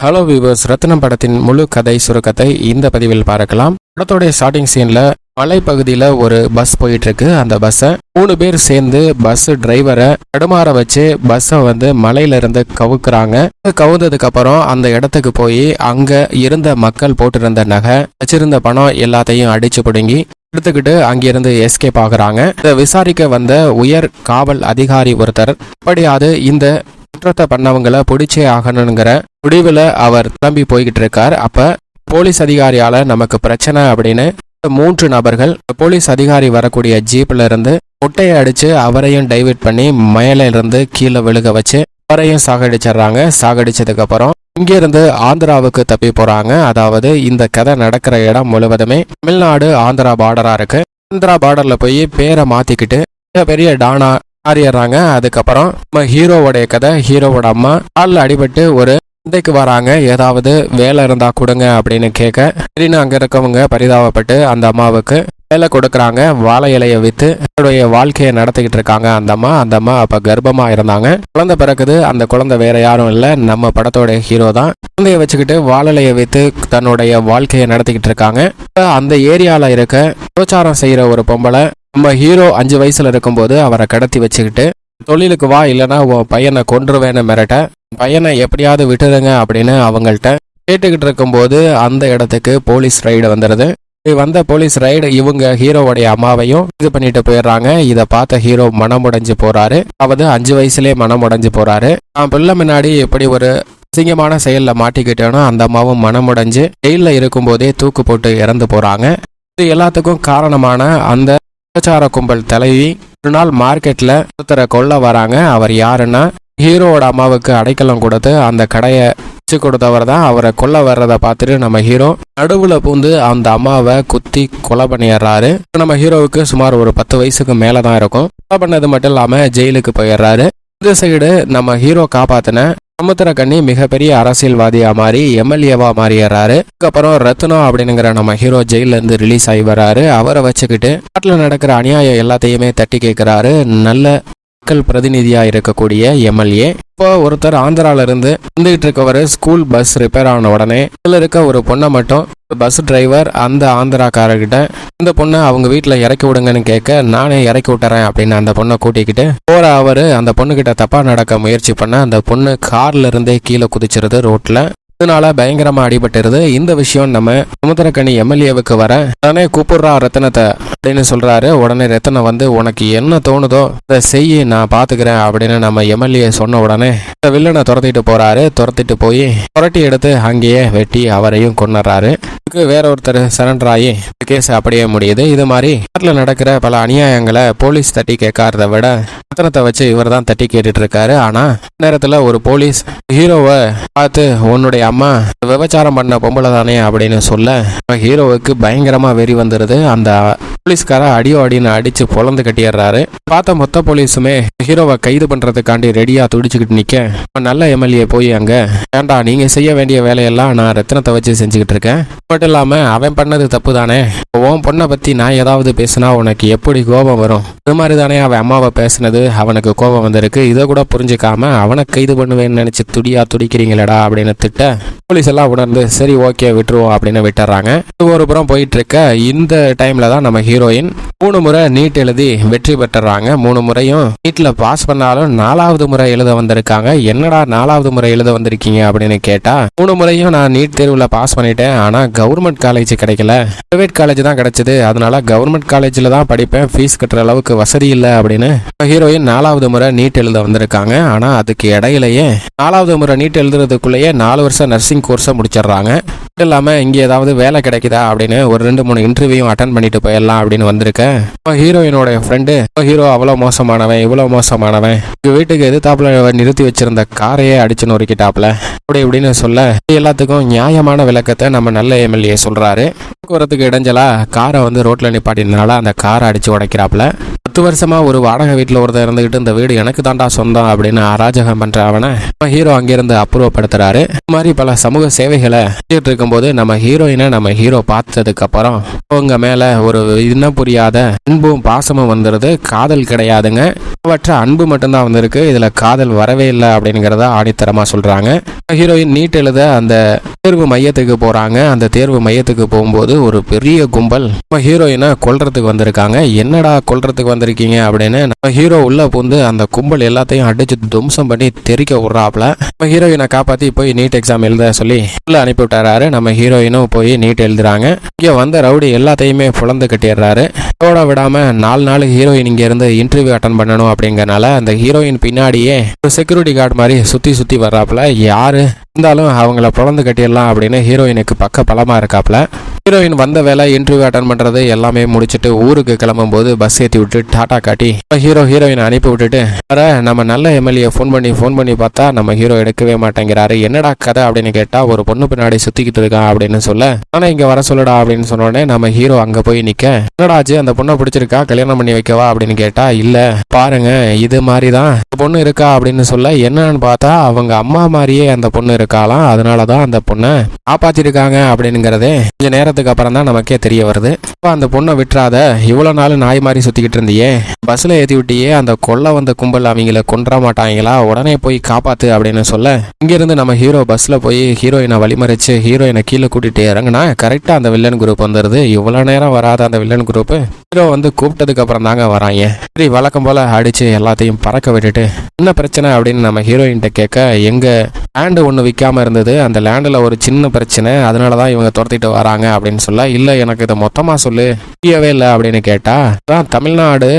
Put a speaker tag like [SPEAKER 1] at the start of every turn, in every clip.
[SPEAKER 1] Hello viewers, ரத்னம் படத்தின் முழு கதை சுருக்கத்தை இந்த பதிவில் பார்க்கலாம். படத்தோடைய ஸ்டார்டிங் சீன்ல மலைப்பகுதியில் ஒரு பஸ் போயிட்டு இருக்கு. அந்த பஸ்ஸை 3 பேர் சேர்ந்து பஸ் டிரைவரை தடுமாற வச்சு பஸ்ஸை மலையில இருந்து கவுக்குறாங்க. கவுந்ததுக்கு அப்புறம் அந்த இடத்துக்கு போய் அங்க இருந்த மக்கள் போட்டிருந்த நகை, வச்சிருந்த பணம் எல்லாத்தையும் அடிச்சு பிடுங்கி எடுத்துக்கிட்டு அங்கிருந்து எஸ்கேப் ஆகுறாங்க. இதை விசாரிக்க வந்த உயர் காவல் அதிகாரி ஒருத்தர் எப்படியாவது இந்த குற்றத்தை பண்ணவங்களை பிடிச்சே ஆகணுங்கிற முடிவில் அவர் கிளம்பி போய்கிட்டு இருக்கார். அப்ப போலீஸ் அதிகாரியால நமக்கு பிரச்சனை அப்படின்னு 3 நபர்கள் போலீஸ் அதிகாரி வரக்கூடிய ஜீப்ல இருந்து முட்டையை அடிச்சு அவரையும் டைவர்ட் பண்ணி மேல இருந்து கீழே விழுக வச்சு அவரையும் சாகடிச்சிடுறாங்க. சாகடிச்சதுக்கு அப்புறம் இங்கிருந்து ஆந்திராவுக்கு தப்பி போறாங்க. அதாவது இந்த கதை நடக்கிற இடம் முழுவதுமே தமிழ்நாடு ஆந்திரா பார்டரா இருக்கு. ஆந்திரா பார்டர்ல போய் பேரை மாத்திக்கிட்டு பெரிய டானா மாறிடுறாங்க. அதுக்கப்புறம் நம்ம ஹீரோவோடைய கதை, ஹீரோவோட அம்மா காலில் அடிபட்டு ஒரு சந்தைக்கு வராங்க. ஏதாவது வேலை இருந்தா கொடுங்க அப்படின்னு கேட்க சரின்னு அங்க இருக்கவங்க பரிதாபப்பட்டு அந்த அம்மாவுக்கு வேலை கொடுக்குறாங்க. வாழை இலையை வித்து அவருடைய வாழ்க்கையை நடத்திக்கிட்டு இருக்காங்க. அந்த அம்மா அப்ப கர்ப்பமா இருந்தாங்க. குழந்தை பிறக்குது. அந்த குழந்தை வேற யாரும் இல்லை, நம்ம படத்தோட ஹீரோ தான். குழந்தைய வச்சுக்கிட்டு வாழை இலையை வித்து தன்னுடைய வாழ்க்கையை நடத்திக்கிட்டு இருக்காங்க. அந்த ஏரியால இருக்க பிரச்சாரம் செய்யற ஒரு பொம்பளை நம்ம ஹீரோ 5 வயசுல இருக்கும்போது அவரை கடத்தி வச்சுக்கிட்டு தொழிலுக்கு வா, இல்லைன்னா உன் பையனை கொன்றுவேன்னு மிரட்ட, பையனை எப்படியாவது விட்டுருங்க அப்படின்னு அவங்கள்ட்ட கேட்டுக்கிட்டு இருக்கும்போது அந்த இடத்துக்கு போலீஸ் ரைடு வந்துடுது. வந்த போலீஸ் ரைடு இவங்க ஹீரோவுடைய அம்மாவையும் இது பண்ணிட்டு போயிடுறாங்க. இதை பார்த்த ஹீரோ மனமுடைஞ்சு போறாரு. அதாவது 5 வயசுலேயே மனமுடைஞ்சு போறாரு. நான் பிள்ளை முன்னாடி எப்படி ஒரு அசிங்கமான செயலில் மாட்டிக்கிட்டேனோ அந்த அம்மாவும் மனமுடைஞ்சு ஜெயிலில் இருக்கும்போதே தூக்கு போட்டு இறந்து போறாங்க. இது எல்லாத்துக்கும் காரணமான அந்த பிரச்சார கும்பல் தலைவி ஒரு நாள் மார்க்கெட்ல ஒருத்தரை கொல்ல வராங்க. அவர் யாருன்னா ஹீரோவோட அம்மாவுக்கு அடைக்கலம் கொடுத்து அந்த கடையை வச்சு கொடுத்தவர் தான். அவரை கொல்ல வர்றதை பார்த்துட்டு நம்ம ஹீரோ நடுவுல பூந்து அந்த அம்மாவை குத்தி கொலை பண்ணிடுறாரு. நம்ம ஹீரோவுக்கு சுமார் ஒரு 10 வயசுக்கு மேலதான் இருக்கும். கொலை பண்ணது மட்டும் இல்லாம ஜெயிலுக்கு போயிடுறாரு. இந்த சைடு நம்ம ஹீரோ காப்பாத்தின சமுத்திரக்கண்ணி மிகப்பெரிய அரசியல்வாதியா மாறி எம்எல்ஏவா மாறிடுறாரு. அதுக்கப்புறம் ரத்னம் அப்படிங்கிற நம்ம ஹீரோ ஜெயில இருந்து ரிலீஸ் ஆகி வர்றாரு. அவரை வச்சுக்கிட்டு நாட்டில் நடக்கிற அநியாயம் எல்லாத்தையுமே தட்டி கேட்கிறாரு. நல்ல மக்கள் பிரதிநிதியா இருக்கக்கூடிய எம்எல்ஏ. இப்போ ஒருத்தர் ஆந்திரால இருந்து வந்துகிட்டு இருக்கவர் ஸ்கூல் பஸ் ரிப்பேர் ஆன உடனே இதுல இருக்க ஒரு பொண்ணை மட்டும் பஸ் டிரைவர் அந்த ஆந்திராக்காரர்கிட்ட இந்த பொண்ணை அவங்க வீட்டுல இறக்கி விடுங்கன்னு கேட்க, நானே இறக்கி விட்டுறேன் அப்படின்னு அந்த பொண்ணை கூட்டிக்கிட்டு போற அவரு அந்த பொண்ணுகிட்ட தப்பா நடக்க முயற்சி பண்ண அந்த பொண்ணு கார்ல இருந்தே கீழே குதிச்சிருது ரோட்ல. இதனால பயங்கரமா அடிபட்டுருது. இந்த விஷயம் நம்ம சமுத்திரக்கனி எம்எல்ஏவுக்கு வர உடனே கூப்பிடுறா ரத்தனத்தை அப்படின்னு சொல்றாரு. உடனே ரத்தனம் உனக்கு என்ன தோணுதோ அதை செய்ய, நான் பாத்துக்கிறேன் அப்படின்னு நம்ம எம்எல்ஏ சொன்ன உடனே வில்லனை துரத்திட்டு போறாரு. துரத்திட்டு போய் புரட்டி எடுத்து அங்கேயே வெட்டி அவரையும் கொன்னுறாரு. வேற ஒருத்தர் சரண்டர் ஆகி கேஸ் அப்படியே முடியுது. இது மாதிரி நாட்டில் நடக்கிற பல அநியாயங்களை போலீஸ் தட்டி கேட்கறத விட ரத்தனத்தை வச்சு இவர் தான் தட்டி கேட்டுட்டு இருக்காரு. ஆனா நேரத்துல ஒரு போலீஸ் ஹீரோவை பார்த்து உன்னுடைய அம்மா விபச்சாரம் பண்ண பொம்பளை தானே அப்படின்னு சொல்ல ஹீரோவுக்கு பயங்கரமா வெறி வந்துருது. அந்த போலீஸ்கார அடின்னு அடிச்சு பொழந்து கட்டிடுறாரு. பார்த்த மொத்த போலீஸுமே ஹீரோவை கைது பண்றதுக்காண்டி ரெடியா துடிச்சுக்கிட்டு நிக்க நல்ல எம்எல்ஏ போய் அங்க ஏண்டா நீங்க செய்ய வேண்டிய வேலையெல்லாம் நான் ரத்தினத்தை வச்சு செஞ்சுக்கிட்டு இருக்கேன், மட்டும் இல்லாம அவன் பண்ணது தப்பு தானே, உன் பொண்ணை பத்தி நான் ஏதாவது பேசினா உனக்கு எப்படி கோபம் வரும், இது மாதிரி தானே அவன் அம்மாவை பேசினது அவனுக்கு கோபம் வந்திருக்கு, இதை கூட புரிஞ்சுக்காம அவனை கைது பண்ணுவேன்னு நினைச்சு துடிக்கிறீங்களடா அப்படின்னு திட்ட போலீஸ் எல்லாம் உணர்ந்து சரி ஓகே விட்டுருவோம் அப்படின்னு விட்டுறாங்க. ஒரு புறம் போயிட்டு இருக்க இந்த டைம்ல தான் நம்ம ஹீரோயின் 3 முறை நீட் எழுதி வெற்றி பெற்றுறாங்க. 3 முறையும் நீட்ல பாஸ் பண்ணாலும் 4வது முறை எழுத வந்திருக்காங்க. என்னடா 4வது முறை எழுத வந்திருக்கீங்க அப்படின்னு கேட்டா 3 முறையும் நான் நீட் தேர்வுல பாஸ் பண்ணிட்டேன், ஆனா கவர்மெண்ட் காலேஜ் கிடைக்கல, பிரைவேட் காலேஜ் தான் கிடைச்சது, அதனால கவர்மெண்ட் காலேஜ்ல தான் படிப்பேன், ஃபீஸ் கட்டுற அளவுக்கு வசதி இல்லை அப்படின்னு ஹீரோயின் 4வது முறை நீட் எழுத வந்திருக்காங்க. ஆனா அதுக்கு இடையிலேயே 4வது முறை நீட் எழுதுறதுக்குள்ளேயே 4 வருஷம் நர்சிங் கோர்ஸை முடிச்சிடுறாங்க. மட்டும் இல்லாம இங்க ஏதாவது வேலை கிடைக்குதா அப்படின்னு ஒரு 2-3 இன்டர்வியூ அட்டன் பண்ணிட்டு போயிடலாம் அப்படின்னு வந்திருக்கேன். ஹீரோயினோட ஃப்ரெண்டு ஹீரோ அவ்வளவு மோசமானவன் இவ்வளவு மோசமானவன், வீட்டுக்கு எதிர்த்தாப்புல நிறுத்தி வச்சிருந்த காரையே அடிச்சு நொறுக்கிட்டாப்ல அப்படி இப்படின்னு சொல்ல எல்லாத்துக்கும் நியாயமான விளக்கத்தை நம்ம நல்ல எம்எல்ஏ சொல்றாரு. போக்குவரத்துக்கு இடைஞ்சலா காரை ரோட்ல நிப்பாட்டினால அந்த காரை அடிச்சு உடைக்கிறாப்ல. 10 வருஷமா ஒரு வாடகை வீட்டில் ஒருத்தர் இருந்துகிட்டு இந்த வீடு எனக்கு தாண்டா சொந்தம் அப்படின்னு அராஜகம் பண்ற அவனை ஹீரோ அங்கிருந்து அப்புறப்படுத்துறாரு. இந்த மாதிரி பல சமூக சேவைகளை செஞ்சுட்டு இருக்கும்போது நம்ம ஹீரோயினை நம்ம ஹீரோ பார்த்ததுக்கு அப்புறம் அவங்க மேல ஒரு இன்னும் புரியாத அன்பும் பாசமும் வந்துருது. காதல் கிடையாதுங்க, அவற்ற அன்பு மட்டும்தான் வந்திருக்கு. இதுல காதல் வரவே இல்லை அப்படிங்கிறத ஆணித்தரமா சொல்றாங்க. ஹீரோயின் நீட் எழுத அந்த தேர்வு மையத்துக்கு போறாங்க. அந்த தேர்வு மையத்துக்கு போகும்போது ஒரு பெரிய கும்பல் நம்ம ஹீரோயினை கொல்றதுக்கு வந்திருக்காங்க. என்னடா கொல்றதுக்கு வந்திருக்கீங்க அப்படின்னு நம்ம ஹீரோ உள்ள புந்து அந்த கும்பல் எல்லாத்தையும் அடிச்சு தும்சம் பண்ணி தெறிக்க விடுறாப்ல. நம்ம ஹீரோயினை காப்பாத்தி போய் நீட் எக்ஸாம் எழுத சொல்லி உள்ள அனுப்பி விட்டாரு. நம்ம ஹீரோயினும் போய் நீட் எழுதுறாங்க. இங்க வந்த ரவுடி எல்லாத்தையுமே புலந்து கட்டிடுறாரு. அதோட விடாம 4 நாள் ஹீரோயின் இங்க இருந்து இன்டர்வியூ அட்டன் பண்ணணும் அப்படிங்கறனால அந்த ஹீரோயின் பின்னாடியே ஒரு செக்யூரிட்டி கார்டு மாதிரி சுத்தி வர்றாப்ல. யாரு இருந்தாலும் அவங்கள புலந்து கட்டிடலாம் அப்படின்னு ஹீரோயினுக்கு பக்க பலமா இருக்காப்ல. ஹீரோயின் வந்த வேலை இன்டர்வியூ அட்டன் பண்றது எல்லாமே முடிச்சுட்டு ஊருக்கு கிளம்பும் போது பஸ் ஏற்றி விட்டு டாடா காட்டி ஹீரோயினை அனுப்பி விட்டுட்டு வர நம்ம நல்ல எம்எல்ஏ ஃபோன் பண்ணி பார்த்தா நம்ம ஹீரோ எடுக்கவே மாட்டேங்கிறாரு. என்னடா கதை அப்படின்னு கேட்டா ஒரு பொண்ணு பின்னாடி சுத்திக்கிட்டு இருக்கான் அப்படின்னு சொல்ல, ஆனா இங்க வர சொல்லடா அப்படின்னு சொன்னோடனே நம்ம ஹீரோ அங்க போய் நிக்க, என்னடாச்சு அந்த பொண்ணை பிடிச்சிருக்கா கல்யாணம் பண்ணி வைக்கவா அப்படின்னு கேட்டா, இல்ல பாருங்க இது மாதிரிதான் பொண்ணு இருக்கா அப்படின்னு சொல்ல, என்னன்னு பார்த்தா அவங்க அம்மா மாதிரியே அந்த பொண்ணு இருக்காலாம், அதனாலதான் அந்த பொண்ணை காப்பாத்திருக்காங்க அப்படிங்கிறதே கொஞ்ச நேரத்துக்கு அப்புறம் தான் நமக்கே தெரிய வருது. அந்த பொண்ணை விட்டுறாத, இவ்வளவு நாள் நாய் மாதிரி சுத்திக்கிட்டு இருந்தியே, பஸ்ல ஏத்தி விட்டியே, அந்த கொல்ல வந்த கும்பல் அவங்கள கொன்ற மாட்டாங்களா, உடனே போய் காப்பாத்து அப்படின்னு சொல்ல, இங்கிருந்து நம்ம ஹீரோ பஸ்ல போய் ஹீரோயினை வழிமறிச்சு ஹீரோயினை கீழே கூட்டிட்டு இறங்குனா கரெக்டா அந்த வில்லன் குரூப் வந்துருது. இவ்வளவு நேரம் வராத அந்த வில்லன் குரூப் ஹீரோ வந்து கூப்பிட்டதுக்கு அப்புறம் தாங்க வராங்க. சரி வழக்கம் போல அடிச்சு எல்லாத்தையும் பறக்க விட்டுட்டு என்ன பிரச்சனை அப்படின்னு நம்ம ஹீரோயின்கிட்ட கேட்க, எங்க லேண்டு ஒன்று விற்காம இருந்தது, அந்த லேண்டில் ஒரு சின்ன பிரச்சனை, அதனாலதான் இவங்க துரத்திட்டு வராங்க அப்படின்னு சொல்ல, இல்ல எனக்கு இதை மொத்தமா சொல்லு, புரியவே இல்லை அப்படின்னு கேட்டா, தமிழ்நாடு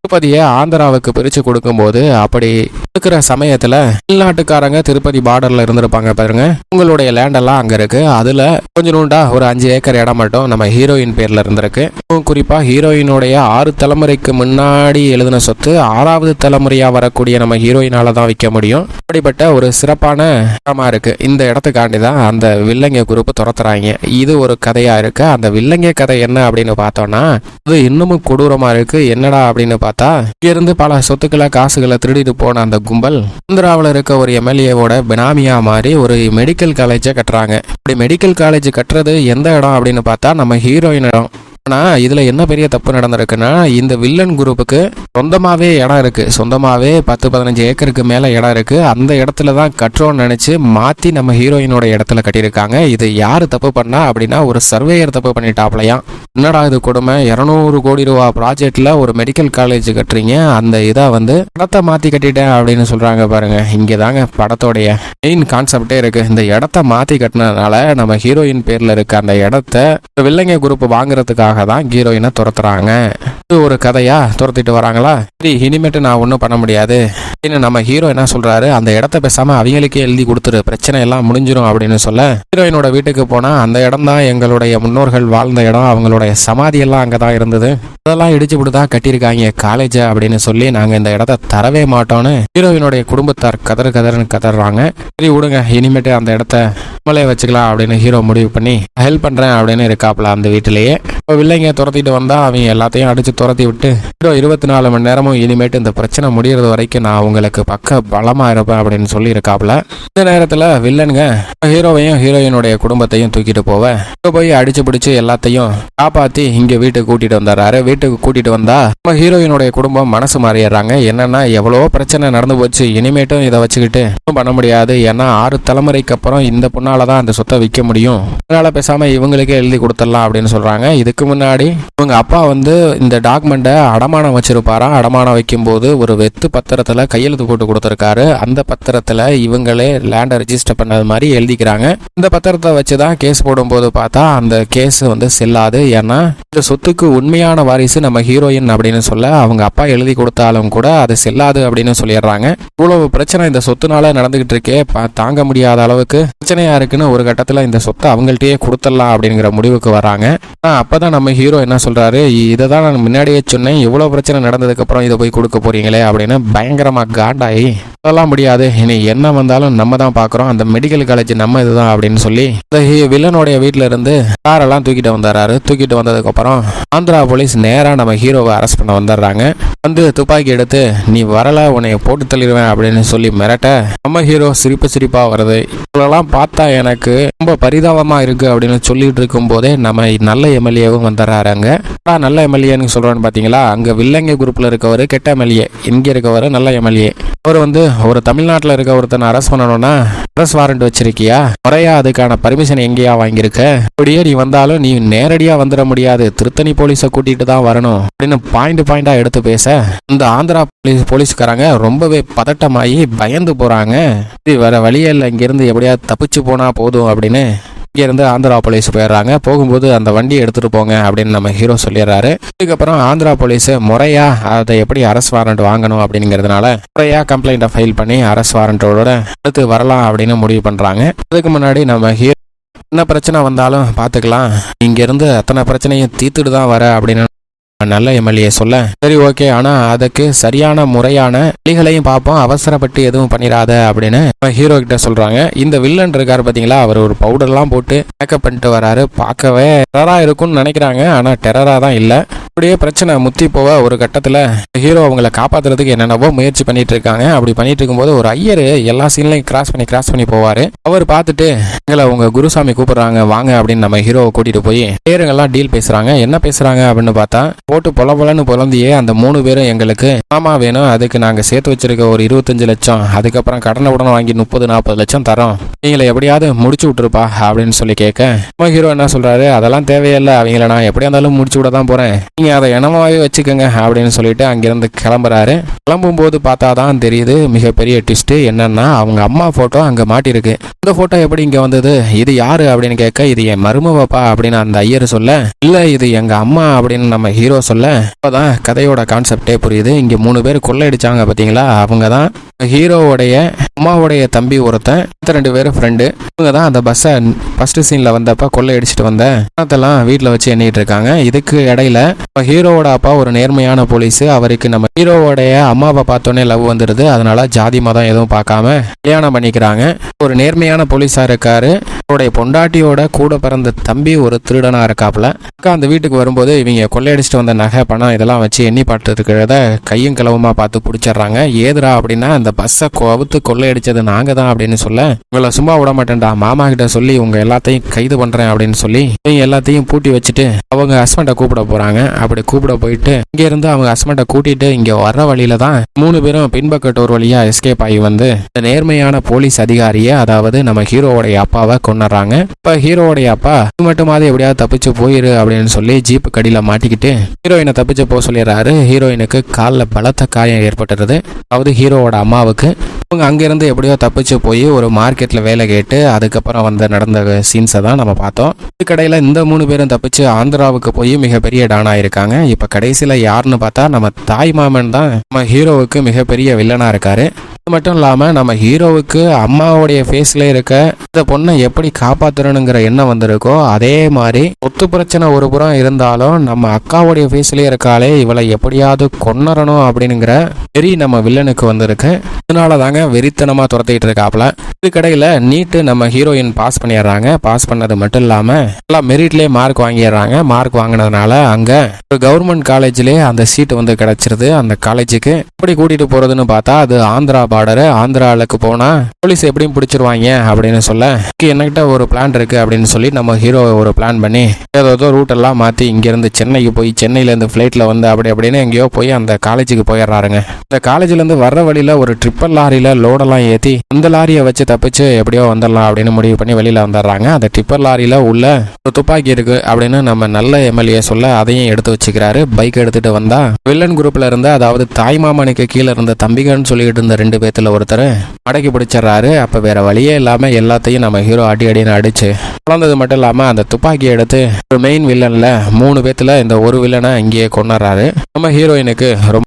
[SPEAKER 1] திருப்பதியை ஆந்திராவுக்கு பிரிச்சு கொடுக்கும்போது அப்படி இருக்கிற சமயத்துல வெளிநாட்டுக்காரங்க திருப்பதி பார்டர்ல இருந்திருப்பாங்க பாருங்க, உங்களுடைய லேண்ட் எல்லாம் அங்க இருக்கு, அதுல கொஞ்சம் நூண்டா ஒரு 5 ஏக்கர் இடம் மட்டும் நம்ம ஹீரோயின் பேர்ல இருந்திருக்கு. குறிப்பா ஹீரோயினுடைய 6 தலைமுறைக்கு முன்னாடி எழுதின சொத்து 6வது தலைமுறையா வரக்கூடிய நம்ம ஹீரோயினால தான் விற்க முடியும். அப்படிப்பட்ட ஒரு சிறப்பான இடமா இருக்கு. இந்த இடத்துக்காண்டி தான் அந்த வில்லங்க குரூப் துரத்துறாங்க. இது ஒரு கதையா இருக்கு. அந்த வில்லங்க கதை என்ன அப்படின்னு பார்த்தோம்னா அது இன்னமும் கொடூரமா இருக்கு. என்னடா அப்படின்னு பார்த்தா, இங்க இருந்து பல சொத்துக்களை காசுகளை திருடிட்டு போன அந்த கும்பல் ஆந்திராவில் இருக்க ஒரு எம்எல்ஏவோட பினாமியா மாதிரி ஒரு மெடிக்கல் காலேஜை கட்டுறாங்க. இப்படி மெடிக்கல் காலேஜ் கட்டுறது எந்த இடம் அப்படின்னு பார்த்தா நம்ம ஹீரோயின் இடம். ஆனா இதுல என்ன பெரிய தப்பு நடந்திருக்குன்னா, இந்த வில்லன் குரூப்புக்கு சொந்தமாவே இடம் இருக்கு. சொந்தமாவே 10-15 ஏக்கருக்கு மேல இடம் இருக்கு. அந்த இடத்துல தான் கட்டுறோம்னு நினைச்சு மாத்தி நம்ம ஹீரோயினோட இடத்துல கட்டியிருக்காங்க. இது யாரு தப்பு பண்ணா அப்படின்னா ஒரு சர்வேயர் தப்பு பண்ணிட்டாப்லையா. என்னடா இது கொடுமை, 200 கோடி ரூபா ப்ராஜெக்ட்ல ஒரு மெடிக்கல் காலேஜ் கட்டுறீங்க, அந்த இதை வந்து இடத்த மாத்தி கட்டிட்டேன் அப்படின்னு சொல்றாங்க பாருங்க. இங்கதாங்க படத்தோடைய மெயின் கான்செப்டே இருக்கு. இந்த இடத்த மாத்தி கட்டினதுனால நம்ம ஹீரோயின் பேர்ல இருக்க அந்த இடத்த வில்லங்க குரூப் வாங்குறதுக்காக தான் ஹீரோயினை துரத்துறாங்க. இது ஒரு கதையா துரத்திட்டு வராங்களா. சரி இனிமேட்டு நான் ஒன்றும் பண்ண முடியாது நம்ம ஹீரோ என்ன சொல்றாரு, அந்த இடத்த பேசாம அவங்களுக்கே எழுதி கொடுத்துரு, பிரச்சனை எல்லாம் முடிஞ்சிடும் அப்படின்னு சொல்ல, ஹீரோயினோட வீட்டுக்கு போனா அந்த இடம் தான் எங்களுடைய முன்னோர்கள் வாழ்ந்த இடம், அவங்களுடைய சமாதி எல்லாம் அங்கதான் இருந்தது, அதெல்லாம் இடிச்சு விட்டுதான் கட்டியிருக்காங்க காலேஜ் அப்படின்னு சொல்லி நாங்க இந்த இடத்த தரவே மாட்டோம்னு ஹீரோயினுடைய குடும்பத்தார் கதறுன்னு கதறாங்க. சரி விடுங்க, இனிமேட்டு அந்த இடத்த நம்மளே வச்சுக்கலாம் அப்படின்னு ஹீரோ முடிவு பண்ணி ஹெல்ப் பண்றேன் அப்படின்னு இருக்காப்ல அந்த வீட்டிலேயே. வில்லைங்க துரத்திட்டு வந்தா அவங்க எல்லாத்தையும் அடிச்சு துரத்தி விட்டு ஹீரோ 24 மணி நேரமும் இனிமேட்டு இந்த பிரச்சனை முடியறது வரைக்கும் நான் உங்களுக்கு பக்க பலமா இருப்பேன் அப்படின்னு சொல்லி இருக்காப்ல. இந்த நேரத்துல வில்லனுங்க ஹீரோவையும் ஹீரோயினுடைய குடும்பத்தையும் தூக்கிட்டு போய் அடிச்சு பிடிச்சு எல்லாத்தையும் காப்பாத்தி இங்க வீட்டுக்கு கூட்டிட்டு வந்தாரு. வீட்டுக்கு கூட்டிட்டு வந்தா நம்ம ஹீரோயினுடைய குடும்பம் மனசு மாறிடுறாங்க. என்னன்னா எவ்வளவோ பிரச்சனை நடந்து போச்சு, இனிமேட்டும் இதை வச்சுக்கிட்டு பண்ண முடியாது, ஏன்னா 6 தலைமுறைக்கு அப்புறம் இந்த பொண்ணாலதான் அந்த சொத்தை விற்க முடியும், அதனால பேசாம இவங்களுக்கே எழுதி கொடுத்துடலாம் அப்படின்னு சொல்றாங்க. இதுக்கு முன்னாடி இவங்க அப்பா வந்து இந்த டாக்குமெண்ட்டை அடமானம் வச்சிருப்பாராம். அடமானம் வைக்கும் போது ஒரு வெத்து பத்திரத்துல கையெழுத்து போட்டு கொடுத்திருக்காரு. அந்த பத்திரத்துல இவங்களே லேண்டை ரெஜிஸ்டர் பண்ணது மாதிரி எழுதிக்கிறாங்க. இந்த பத்திரத்தை வச்சுதான் கேஸ் போடும்போது பார்த்தா அந்த கேஸ் வந்து செல்லாது. ஏன்னா இந்த சொத்துக்கு உண்மையான வாரிசு நம்ம ஹீரோயின் அப்படின்னு சொல்ல, அவங்க அப்பா எழுதி கொடுத்தாலும் கூட அது செல்லாது அப்படின்னு சொல்லிடுறாங்க. இவ்வளவு பிரச்சனை இந்த சொத்துனால நடந்துகிட்டு இருக்கே, தாங்க முடியாத அளவுக்கு பிரச்சனையா இருக்குன்னு ஒரு கட்டத்துல இந்த சொத்தை அவங்கள்ட்டயே கொடுத்துடலாம் அப்படிங்கிற முடிவுக்கு வராங்க. அப்பதான் நம்ம ஹீரோ என்ன சொல்றாரு, இதை தான் நான் முன்னாடியே சொன்னேன், இவ்வளவு பிரச்சனை நடந்ததுக்கு அப்புறம் இதை போய் கொடுக்க போறீங்களே அப்படின்னு பயங்கரமா காண்டாயி, அதெல்லாம் முடியாது, இனி என்ன வந்தாலும் நம்ம தான் பாக்குறோம், அந்த மெடிக்கல் காலேஜ் நம்ம இதுதான் அப்படின்னு சொல்லி இந்த வில்லனுடைய வீட்டுல இருந்து காரெல்லாம் தூக்கிட்டு வந்துடுறாரு. தூக்கிட்டு வந்ததுக்கு அப்புறம் ஆந்திரா போலீஸ் நேரா நம்ம ஹீரோவை அரெஸ்ட் பண்ண வந்துடுறாங்க. வந்து துப்பாக்கி எடுத்து நீ வரல உன்னை போட்டு தள்ளிடுவேன் அப்படின்னு சொல்லி மிரட்ட நம்ம ஹீரோ சிரிப்பா வருது. இதெல்லாம் பார்த்தா எனக்கு ரொம்ப பரிதாபமா இருக்கு அப்படின்னு சொல்லிட்டு இருக்கும் போதே நம்ம நல்ல எம்எல்ஏவும் வந்துடுறாங்க. நல்ல எம்எல்ஏன்னு சொல்றோன்னு பாத்தீங்களா, அங்க வில்லங்க குரூப்ல இருக்கவர் கெட்ட எம்எல்ஏ, இங்க இருக்கவர் நல்ல எம்எல்ஏ. அவர் வந்து ஒரு தமிழ்நாட்டில் இருக்க ஒருத்தனை அரெஸ்ட் பண்ணணும்னா அரெஸ்ட் வாரண்ட் வச்சிருக்கியா, முறையா அதுக்கான பர்மிஷன் எங்கேயா வாங்கியிருக்க, அப்படியே நீ வந்தாலும் நீ நேரடியா வந்துட முடியாது, திருத்தணி போலீஸை கூட்டிட்டு தான் வரணும் அப்படின்னு பாயிண்டா எடுத்து பேச இந்த ஆந்திரா போலீஸ்காரங்க ரொம்பவே பதட்டமாயி பயந்து போறாங்க. இது வேற வழியே இல்லை, இங்கிருந்து எப்படியாவது தப்பிச்சு போனா போதும் அப்படின்னு இருந்து ஆந்திரா போலீஸ் போயிடுறாங்க. போகும்போது அந்த வண்டியை எடுத்துட்டு போங்க அப்படின்னு நம்ம ஹீரோ சொல்லிடுறாரு. இதுக்கப்புறம் ஆந்திரா போலீஸ் முறையா அதை எப்படி அரெஸ்ட் வாரண்ட் வாங்கணும் அப்படிங்கிறதுனால முறையா கம்ப்ளைண்ட்டை ஃபைல் பண்ணி அரெஸ்ட் வாரண்டோட அடுத்து வரலாம் அப்படின்னு முடிவு பண்றாங்க. அதுக்கு முன்னாடி நம்ம ஹீரோ என்ன பிரச்சனை வந்தாலும் பாத்துக்கலாம், இங்க இருந்து அத்தனை பிரச்சனையும் தீர்த்துட்டு தான் வர அப்படின்னு நல்ல எம்எல்ஏ சொல்ல, சரி ஓகே, ஆனா அதுக்கு சரியான முறையான வழிகளையும் பார்ப்போம், அவசரப்பட்டு எதுவும் பண்ணிடாத அப்படின்னு ஹீரோ கிட்ட சொல்றாங்க. இந்த வில்லன் இருக்காரு பாத்தீங்களா, அவர் ஒரு பவுடர்லாம் போட்டு மேக்கப் பண்ணிட்டு வராரு. பார்க்கவே டெரரா இருக்கும்னு நினைக்கிறாங்க, ஆனா டெரரா தான் இல்ல. அப்படியே பிரச்சனை முத்தி போக ஒரு கட்டத்துல ஹீரோ அவங்களை காப்பாத்துறதுக்கு என்னென்னவோ முயற்சி பண்ணிட்டு இருக்காங்க. அப்படி பண்ணிட்டு இருக்கும்போது ஒரு ஐயர் எல்லா சீன்லையும் கிராஸ் பண்ணி போவாரு. அவர் பார்த்துட்டு எங்களை உங்க குருசாமி கூப்பிடுறாங்க வாங்க அப்படின்னு நம்ம ஹீரோவை கூட்டிட்டு போய் பேருங்கெல்லாம் டீல் பேசுறாங்க. என்ன பேசுறாங்க அப்படின்னு பார்த்தா, போட்டு பொலன்னு பொலந்தியே அந்த 3 பேரும் எங்களுக்கு மாமா வேணும், அதுக்கு நாங்க சேர்த்து வச்சிருக்க ஒரு 25 லட்சம், அதுக்கப்புறம் கடனை உடனே வாங்கி 30-40 லட்சம் தரோம், நீங்களை எப்படியாவது முடிச்சு விட்டுருப்பா அப்படின்னு சொல்லி கேட்க நம்ம ஹீரோ என்ன சொல்றாரு, அதெல்லாம் தேவையில்லை, அவங்கள நான் எப்படியா இருந்தாலும் முடிச்சு விட தான் போறேன், நீங்க அதை இனமாவே வச்சுக்கோங்க அப்படின்னு சொல்லிட்டு அங்கிருந்து கிளம்புறாரு. கிளம்பும் போது பார்த்தாதான் தெரியுது மிகப்பெரிய ட்விஸ்ட் என்னன்னா, அவங்க அம்மா போட்டோ அங்க மாட்டிருக்கு. இந்த போட்டோ எப்படி இங்க வந்தது, இது யாரு அப்படின்னு கேட்க, இது என் மருமவப்பா அப்படின்னு அந்த ஐயர் சொல்ல, இல்ல இது எங்க அம்மா அப்படின்னு நம்ம ஹீரோ சொல்ல, அப்பதான் கதையோட கான்செப்டே புரியுது. இங்க 3 பேர் கொள்ளையடிச்சாங்க பாத்தீங்களா, அவங்க தான் ஹீரோவுடைய அம்மாவுடைய தம்பி ஒருத்தன், 2 பேரும் ஃப்ரெண்டு. இவங்க தான் அந்த பஸ்ஸை ஃபர்ஸ்ட் சீன்ல வந்தப்ப கொள்ளையடிச்சிட்டு வந்த பணத்தெல்லாம் வீட்டுல வச்சு எண்ணிட்டு இருக்காங்க. இதுக்கு இடையில ஹீரோவோட அப்பா ஒரு நேர்மையான போலீஸ், அவருக்கு நம்ம ஹீரோவோடைய அம்மாவை பார்த்தோன்னே லவ் வந்துடுது. அதனால ஜாதி மதம் எதுவும் பார்க்காம கல்யாணம் பண்ணிக்கிறாங்க. ஒரு நேர்மையான போலீஸா இருக்காரு. அவருடைய பொண்டாட்டியோட கூட பிறந்த தம்பி ஒரு திருடனா இருக்காப்புல. அக்கா அந்த வீட்டுக்கு வரும்போது இவங்க கொள்ளையடிச்சிட்டு வந்த நகை பணம் இதெல்லாம் வச்சு எண்ணி பார்த்துட்டு இருக்கிறத கையும் கிளவுமா பார்த்து பிடிச்சிடுறாங்க. ஏதுரா அப்படின்னா, அந்த பஸ்ஸை கவுத்து கொள்ளையடிச்சது நாங்க தான் அப்படின்னு சொல்ல, உங்களை சும்மா விட மாட்டேன்டா, மாமா கிட்ட சொல்லி உங்க எல்லாத்தையும் கைது பண்றேன் அப்படின்னு சொல்லி இவங்க எல்லாத்தையும் பூட்டி வச்சுட்டு அவங்க ஹஸ்பண்டை கூப்பிட போறாங்க. அப்படி கூப்பிட போயிட்டு இங்க இருந்து அவங்க ஹஸ்பண்டை கூட்டிட்டு இங்க வர்ற வழியில தான் 3 பேரும் பின்பக்கட்டு ஒரு வழியா எஸ்கேப் ஆகி வந்து நேர்மையான போலீஸ் அதிகாரியை, அதாவது நம்ம ஹீரோவோடைய அப்பாவை கொண்டுறாங்க. இப்ப ஹீரோவோடைய அப்பா இது மட்டுமாவது எப்படியாவது தப்பிச்சு போயிரு அப்படின்னு சொல்லி ஜீப்பு கடியில மாட்டிக்கிட்டு ஹீரோயினை தப்பிச்சு போக சொல்லிடுறாரு. ஹீரோயினுக்கு காலில் பலத்த காயம் ஏற்பட்டுருது. அதாவது ஹீரோவோட அம்மாவுக்கு. அவங்க அங்கிருந்து எப்படியோ தப்பிச்சு போய் ஒரு மார்க்கெட்ல வேலை கேட்டு அதுக்கப்புறம் வந்து நடந்த சீன்ஸை தான் நம்ம பார்த்தோம். இதுக்கடையில இந்த 3 பேரும் தப்பிச்சு ஆந்திராவுக்கு போய் மிகப்பெரிய டானா இருக்காங்க. இப்ப கடைசியில யாருன்னு பார்த்தா நம்ம தாய் மாமன் தான் நம்ம ஹீரோவுக்கு மிகப்பெரிய வில்லனா இருக்காரு. அது மட்டும் இல்லாம நம்ம ஹீரோவுக்கு அம்மாவுடைய ஃபேஸ்ல இருக்க இந்த பொண்ணை எப்படி காப்பாத்துறணுங்கிற எண்ணம் வந்திருக்கோ, அதே மாதிரி ஒத்து பிரச்சனை ஒரு புறம் இருந்தாலும் நம்ம அக்காவுடைய ஃபேஸ்லயே இருக்காளே, இவளை எப்படியாவது கொன்னறணும் அப்படிங்கிற வெறி நம்ம வில்லனுக்கு வந்திருக்கு. அதனால தாங்க வெறித்தனமா துரத்திட்டு இருக்காப்ல. இதுக்கடையில நீட்டு நம்ம ஹீரோயின் பாஸ் பண்ணிடுறாங்க. பாஸ் பண்ணது மட்டும் இல்லாம எல்லாம் மெரிட்லயே மார்க் வாங்கிடுறாங்க. மார்க் வாங்கினதுனால அங்க ஒரு கவர்மெண்ட் காலேஜ்லயே அந்த சீட் வந்து கிடைச்சிருது. அந்த காலேஜுக்கு எப்படி கூட்டிட்டு போறதுன்னு பார்த்தா, அது ஆந்திரா பார்டரு. ஆந்திராவுக்கு போனா போலீஸ் எப்படியும் பிடிச்சிருவாங்க அப்படின்னு சொல்ல, என்கிட்ட ஒரு பிளான் இருக்கு அப்படின்னு சொல்லி நம்ம ஹீரோ ஒரு பிளான் பண்ணி ஏதோ ரூட் எல்லாம் மாத்தி இங்க இருந்து சென்னைக்கு போய் சென்னையில இருந்து பிளைட்ல வந்து அப்படின்னு எங்கேயோ போய் அந்த காலேஜுக்கு போயிடுறாருங்க. இந்த காலேஜ்ல இருந்து வர்ற வழியில ஒரு ட்ரிப்பல் லாரியில லோடெல்லாம் ஏத்தி அந்த லாரியை வச்சு தப்பிச்சு எப்படியோ வந்துடலாம் அப்படின்னு முடிவு பண்ணி வெளியில வந்துடுறாங்க. அந்த ட்ரிப்பல் லாரியில உள்ள ஒரு துப்பாக்கி இருக்கு அப்படின்னு நம்ம நல்ல எம்எல்ஏ சொல்ல அதையும் எடுத்து வச்சுக்கிறாரு. பைக் எடுத்துட்டு வந்தா வில்லன் குரூப்ல இருந்த, அதாவது தாய்மாமனுக்கு கீழே இருந்த தம்பிகன்னு சொல்லிட்டு இருந்த 2 பேத்துல ஒருத்தர் அடக்கி பிடிச்சிடறாரு. அப்ப வேற வழியே இல்லாம எல்லாத்தையும் நம்ம ஹீரோ அடின்னு அடிச்சு வளர்ந்தது மட்டும் இல்லாம அந்த துப்பாக்கி எடுத்து ஒரு மெயின் வில்லன்ல 3 பேத்துல இந்த ஒரு வில்லனை இங்கேயே கொண்டுறாரு. நம்ம ஹீரோயினுக்கு ரொம்ப